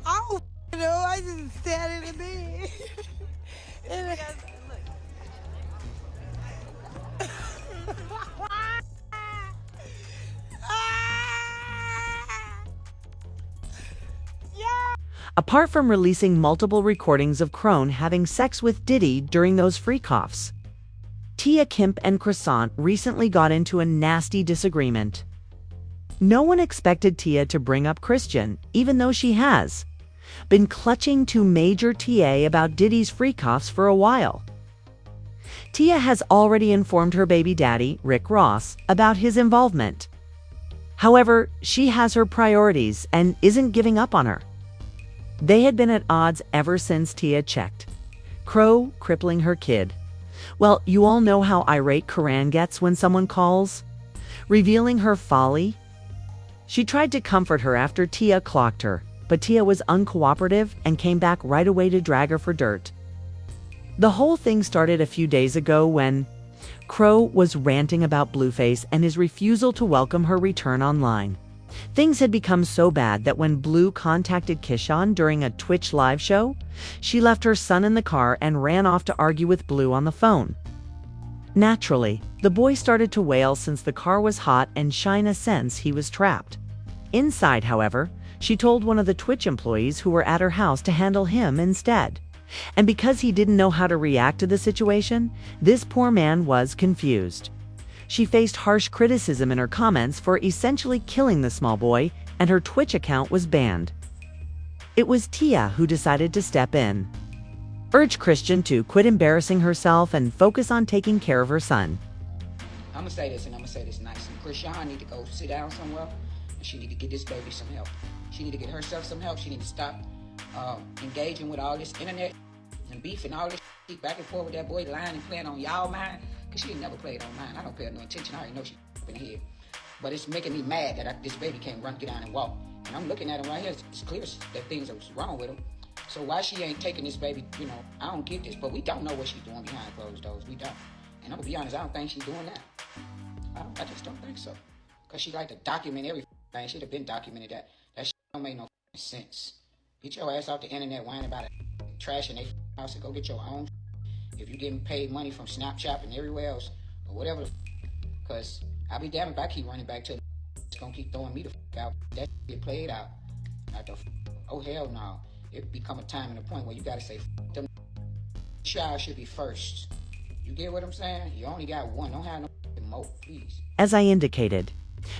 I don't know. I just sat in the bed. And Apart from releasing multiple recordings of Crone having sex with Diddy during those freak-offs, Tia Kemp and Chrisean recently got into a nasty disagreement. No one expected Tia to bring up Chrisean, even though she has been clutching to major TA about Diddy's freak-offs for a while. Tia has already informed her baby daddy, Rick Ross, about his involvement. However, she has her priorities and isn't giving up on her. They had been at odds ever since Tia checked Crow crippling her kid. Well, you all know how irate Chrisean gets when someone calls, revealing her folly. She tried to comfort her after Tia clocked her, but Tia was uncooperative and came back right away to drag her for dirt. The whole thing started a few days ago when Crow was ranting about Blueface and his refusal to welcome her return online. Things had become so bad that when Blue contacted Chrisean during a Twitch live show, she left her son in the car and ran off to argue with Blue on the phone. Naturally, the boy started to wail since the car was hot and shine a sense he was trapped. Inside, however, she told one of the Twitch employees who were at her house to handle him instead. And because he didn't know how to react to the situation, this poor man was confused. She faced harsh criticism in her comments for essentially killing the small boy, and her Twitch account was banned. It was Tia who decided to step in, urge Chrisean to quit embarrassing herself and focus on taking care of her son. I'm gonna say this, and I'm gonna say this nice. Chrisean need to go sit down somewhere, and she need to get this baby some help. She need to get herself some help. She need to stop engaging with all this internet and beef and all this shit back and forth with that boy lying and playing on y'all mind. Cause she ain't never played on mine. I don't pay her no attention. I already know she's in here. But it's making me mad that this baby can't get down and walk. And I'm looking at him right here. It's clear that things are wrong with him. So why she ain't taking this baby, I don't get this. But we don't know what she's doing behind closed doors. We don't. And I'm gonna be honest, I don't think she's doing that. I just don't think so. Cause she like to document everything. She'd have been documented that. That shit don't make no sense. Get your ass off the internet whining about it. Trash in their house and go get your own. If you're getting paid money from Snapchat and everywhere else, or whatever, because I'll be damned if I keep running back to it's gonna keep throwing me the out. That get played out. Oh hell no. It become a time and a point where you gotta say them. Child should be first. You get what I'm saying? You only got one. Don't have no more, please. As I indicated,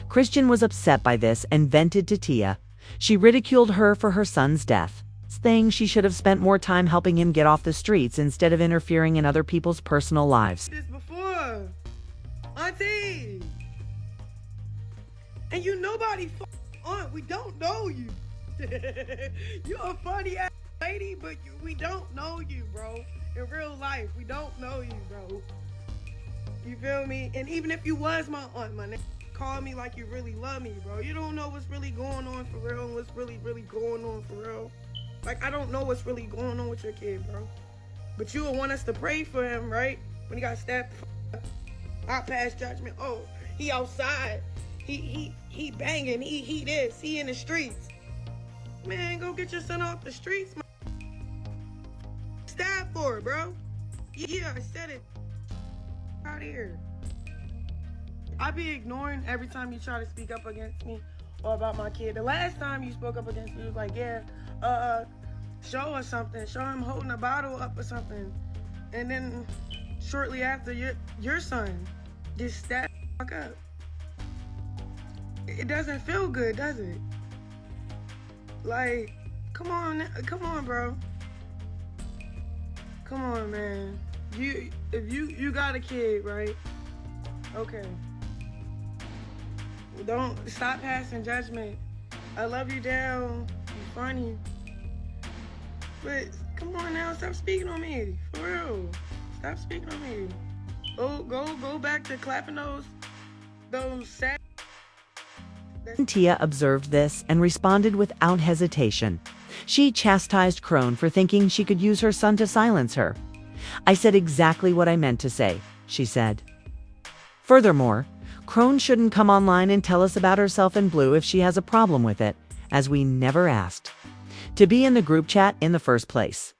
Chrisean was upset by this and vented to Tia. She ridiculed her for her son's death, saying she should have spent more time helping him get off the streets instead of interfering in other people's personal lives. this before, Auntie, and you nobody aunt. We don't know you. You're a funny ass lady, but we don't know you, bro. In real life, we don't know you, bro. You feel me? And even if you was my aunt, my nigga, call me like you really love me, bro. You don't know what's really going on for real, and what's really going on for real. Like, I don't know what's really going on with your kid, bro. But you would want us to pray for him, right? When he got stabbed. I pass judgment. Oh, he outside. He banging. He this. He in the streets. Man, go get your son off the streets, man. Stab for it, bro. Yeah, I said it. Out here. I be ignoring every time you try to speak up against me or about my kid. The last time you spoke up against me was like, yeah, show us something. Show him holding a bottle up or something. And then shortly after, your son just stabbed the fuck up. It doesn't feel good, does it? Like, come on, bro. Come on, man. If you got a kid, right? Okay. Don't stop passing judgment. I love you down. You're funny. But come on now, stop speaking on me. For real. Stop speaking on me. Go back to clapping those sad. Tia observed this and responded without hesitation. She chastised Crone for thinking she could use her son to silence her. I said exactly what I meant to say, she said. Furthermore, Crone shouldn't come online and tell us about herself in blue if she has a problem with it, as we never asked. to be in the group chat in the first place.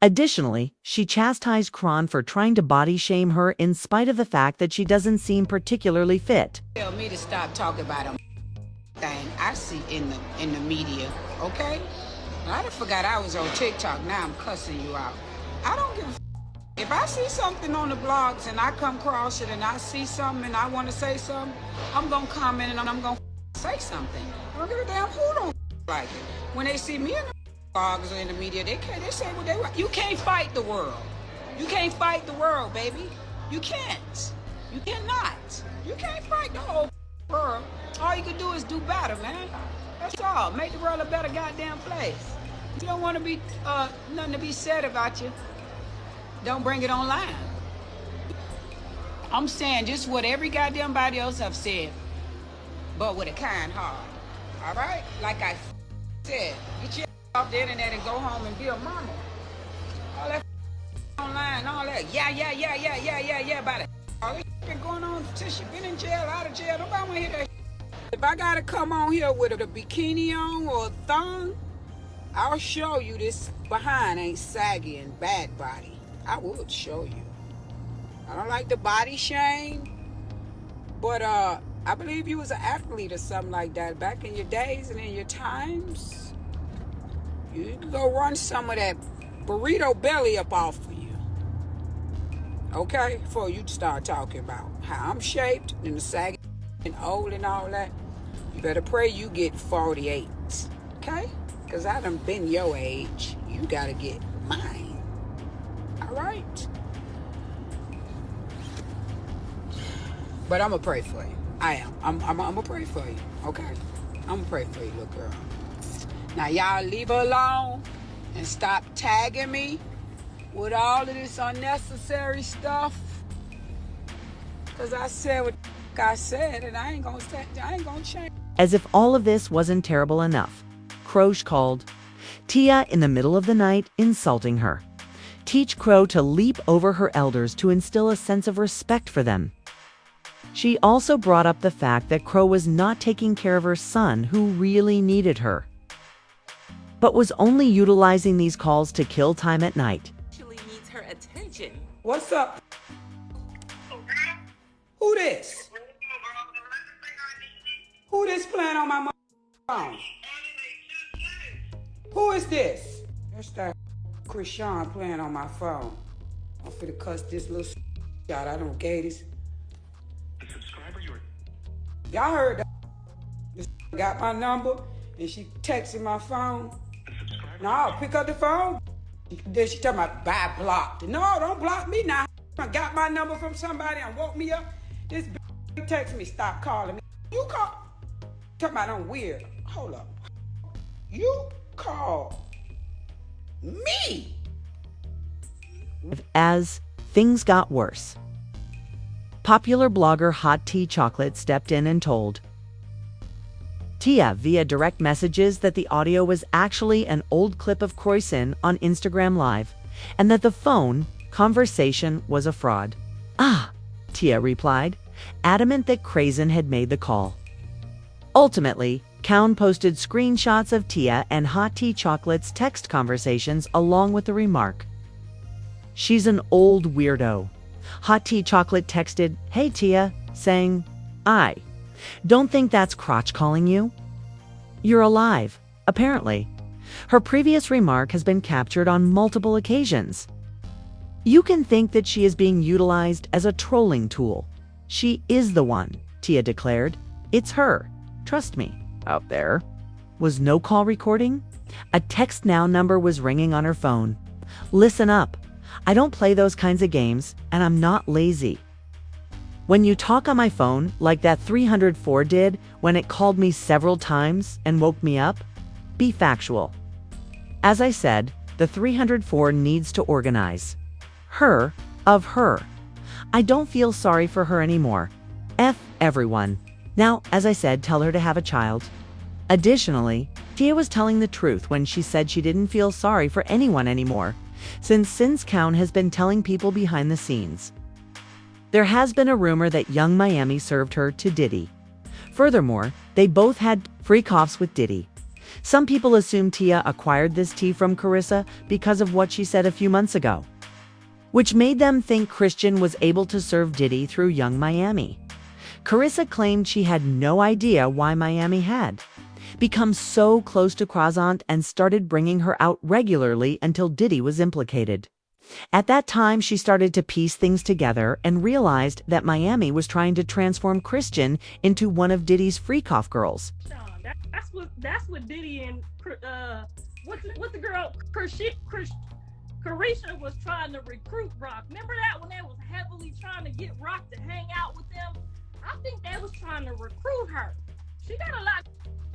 Additionally, she chastised Kron for trying to body shame her in spite of the fact that she doesn't seem particularly fit. Tell me to stop talking about a thing I see in the media, okay? I done forgot I was on TikTok. Now I'm cussing you out. I don't give a if I see something on the blogs and I come across it and I see something and I want to say something, I'm going to comment and I'm going to say something. I don't give a damn who don't like it. When they see me in the blogs or in the media, they say what they want. You can't fight the world. You can't fight the world, baby. You can't. You cannot. You can't fight the whole world. All you can do is do better, man. That's all. Make the world a better goddamn place. You don't want to be, nothing to be said about you. Don't bring it online. I'm saying just what every goddamn body else have said, but with a kind heart. All right? Like I said, get your off the internet and go home and be a mama. All that online, all that, yeah, about it. All this been going on since she been in jail, out of jail. Nobody want to hear that. If I gotta come on here with a bikini on or a thong, I'll show you this behind ain't saggy and bad body. I would show you. I don't like the body shame, but I believe you was an athlete or something like that back in your days and in your times. You could go run some of that burrito belly up off of you. Okay? Before you start talking about how I'm shaped and the saggy and old and all that, you better pray you get 48. Okay? Because I done been your age. You gotta get mine. All right? But I'm going to pray for you. I am. I'm going to pray for you. Okay? I'm going to pray for you, little girl. Now, y'all leave her alone and stop tagging me with all of this unnecessary stuff. Because I said what I said, and I ain't going to change. As if all of this wasn't terrible enough, Croce called Tia in the middle of the night, insulting her. Teach Crow to leap over her elders to instill a sense of respect for them. She also brought up the fact that Crow was not taking care of her son, who really needed her, but was only utilizing these calls to kill time at night. Actually needs her attention. What's up? Who this? Who this playing on my phone? Who is this? That's that Chrisean playing on my phone. I'm finna cuss this little out. I don't gay this. The subscriber you're... Y'all heard that? This got my number and she texted my phone. The subscriber... No, pick up the phone. Then she talking about buy blocked. No, don't block me now. I got my number from somebody and woke me up. This text me, stop calling me. You call. Talking about I'm weird. Hold up. You call me. As things got worse, popular blogger Hot Tea Chocolate stepped in and told Tia via direct messages that the audio was actually an old clip of Chrisean on Instagram Live and that the phone conversation was a fraud. Ah, Tia replied, adamant that Chrisean had made the call. Ultimately, Cowan posted screenshots of Tia and Hot Tea Chocolate's text conversations along with the remark, "She's an old weirdo." Hot Tea Chocolate texted, "Hey Tia," saying, "I don't think that's crotch calling you. You're alive, apparently." Her previous remark has been captured on multiple occasions. You can think that she is being utilized as a trolling tool. She is the one, Tia declared. It's her. Trust me. Out there. Was no call recording? A text now number was ringing on her phone. Listen up. I don't play those kinds of games, and I'm not lazy. When you talk on my phone, like that 304 did when it called me several times and woke me up, be factual. As I said, the 304 needs to organize. Her, of her. I don't feel sorry for her anymore. F everyone. Now, as I said, tell her to have a child. Additionally, Tia was telling the truth when she said she didn't feel sorry for anyone anymore, since Cowan has been telling people behind the scenes. There has been a rumor that Young Miami served her to Diddy. Furthermore, they both had freak-offs with Diddy. Some people assume Tia acquired this tea from Carissa because of what she said a few months ago, which made them think Chrisean was able to serve Diddy through Young Miami. Carissa claimed she had no idea why Miami had become so close to Croissant and started bringing her out regularly until Diddy was implicated. At that time, she started to piece things together and realized that Miami was trying to transform Chrisean into one of Diddy's freak-off girls. That's what Diddy and what the girl Carisha was trying to recruit Rock. Remember that when they was heavily trying to get Rock to hang out with them? I think they was trying to recruit her. She got a lot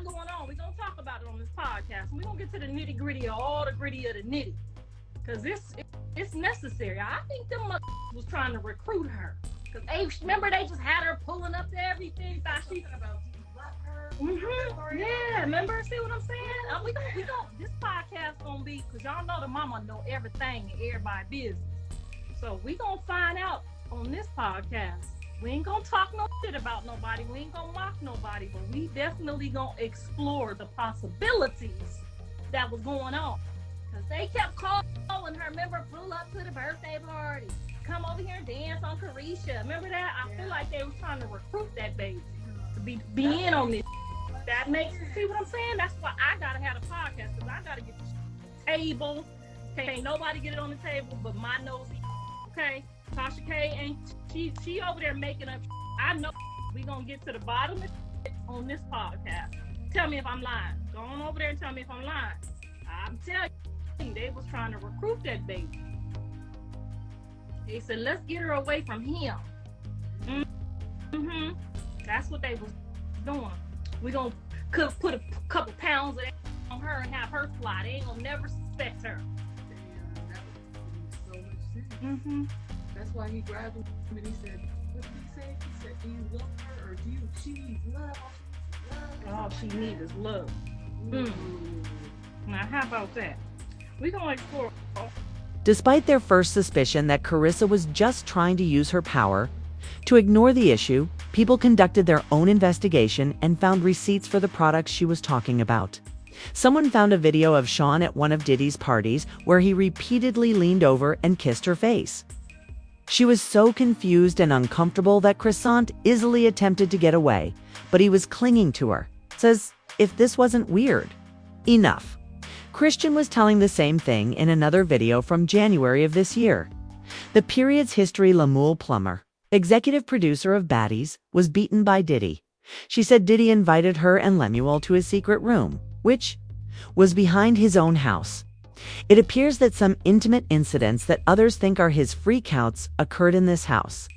going on. We're gonna talk about it on this podcast. We're gonna get to the nitty gritty of all the gritty of the nitty. Cause it's necessary. I think them was trying to recruit her. Cause remember they just had her pulling up to everything. Yeah, remember? See what I'm saying? We don't. This podcast gonna be, cause y'all know the mama know everything and everybody's business. So we gonna find out on this podcast. We ain't gonna talk no shit about nobody. We ain't gonna mock nobody, but we definitely gonna explore the possibilities that was going on. Cause they kept calling her. Remember, pull up to the birthday party. Come over here and dance on Carisha. Remember that? I feel like they was trying to recruit that baby to be in on this. That makes you see what I'm saying? That's why I gotta have a podcast, because I gotta get the table. Can't nobody get it on the table but my nosy. Okay? Tasha K ain't she over there making up. I know we gonna get to the bottom of it on this podcast. Tell me if I'm lying. Go on over there and tell me if I'm lying. I'm telling you, they was trying to recruit that baby. They said, let's get her away from him. That's what they was doing. We gonna put a couple pounds of that on her and have her fly. They ain't gonna never suspect her. Damn, that would make so much sense. That's why he grabbed him and he said, what did he say? He said, do you love her or she needs love? All she needs is love. Now how about that? We gonna explore. Despite their first suspicion that Carissa was just trying to use her power to ignore the issue, people conducted their own investigation and found receipts for the products she was talking about. Someone found a video of Sean at one of Diddy's parties where he repeatedly leaned over and kissed her face. She was so confused and uncomfortable that Croissant easily attempted to get away, but he was clinging to her. Says, if this wasn't weird, enough. Chrisean was telling the same thing in another video from January of this year. The period's history Lemuel Plummer, executive producer of Baddies, was beaten by Diddy. She said Diddy invited her and Lemuel to his secret room, which was behind his own house. It appears that some intimate incidents that others think are his freakouts occurred in this house.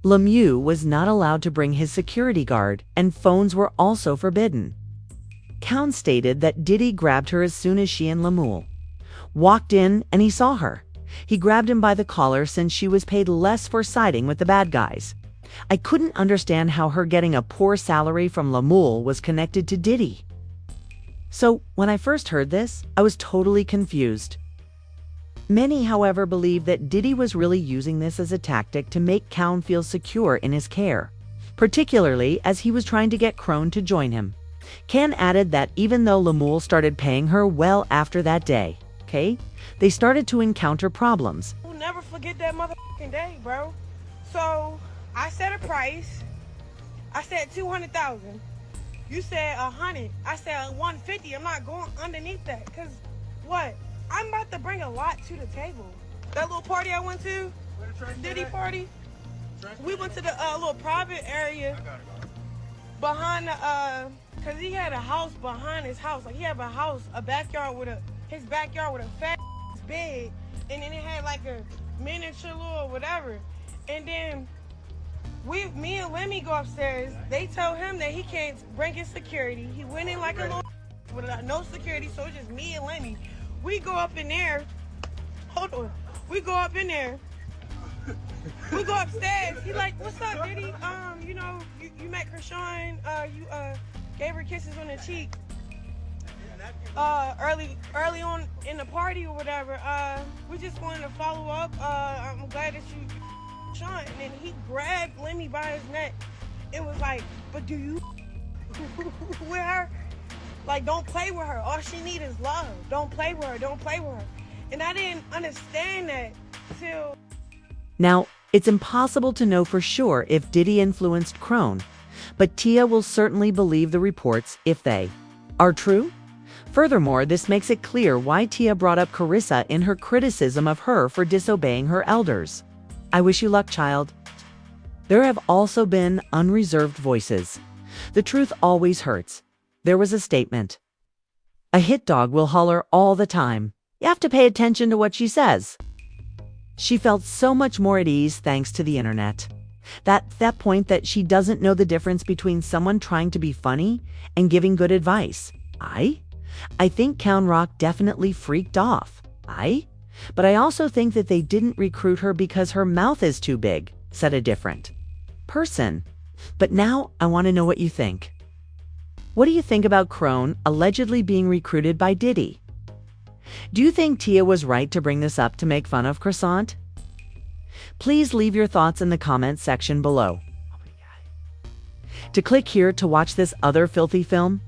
Lemuel was not allowed to bring his security guard, and phones were also forbidden. Count stated that Diddy grabbed her as soon as she and Lemuel walked in and he saw her. He grabbed him by the collar since she was paid less for siding with the bad guys. I couldn't understand how her getting a poor salary from Lemuel was connected to Diddy. So, when I first heard this, I was totally confused. Many, however, believe that Diddy was really using this as a tactic to make Count feel secure in his care, particularly as he was trying to get Crone to join him. Can added that even though Lemuel started paying her well after that day, they started to encounter problems. We'll never forget that motherfucking day, bro. So, I set a price. I said 200,000. You said 100. I said 150. I'm not going underneath that. Cause what? I'm about to bring a lot to the table. That little party I went to, Diddy party. We went to the little private area behind the cause he had a house behind his house. Like he had a backyard with his backyard with a fat bed, and then it had like a miniature little whatever. And then me and Lemmy go upstairs. They tell him that he can't bring his security. He went in like a little with no security, so it's just me and Lemmy. We go up in there. Hold on. We go up in there. We go upstairs. He like, what's up, Diddy? You met Chrisean. You gave her kisses on the cheek. Early on in the party or whatever. We just wanted to follow up. I'm glad that you Sean. And then he grabbed Lemmy by his neck. It was like, but do you with her? Like, don't play with her. All she needs is love. Don't play with her. Don't play with her. And I didn't understand that till... Now, it's impossible to know for sure if Diddy influenced Crone, but Tia will certainly believe the reports if they are true. Furthermore, this makes it clear why Tia brought up Carissa in her criticism of her for disobeying her elders. I wish you luck, child. There have also been unreserved voices. The truth always hurts. There was a statement. A hit dog will holler all the time. You have to pay attention to what she says. She felt so much more at ease thanks to the internet. That point that she doesn't know the difference between someone trying to be funny and giving good advice. I think Chrisean Rock definitely freaked off. But I also think that they didn't recruit her because her mouth is too big, said a different person. But now I want to know what you think. What do you think about Crone allegedly being recruited by Diddy? Do you think Tia was right to bring this up to make fun of Chrisean? Please leave your thoughts in the comments section below. To click here to watch this other filthy film,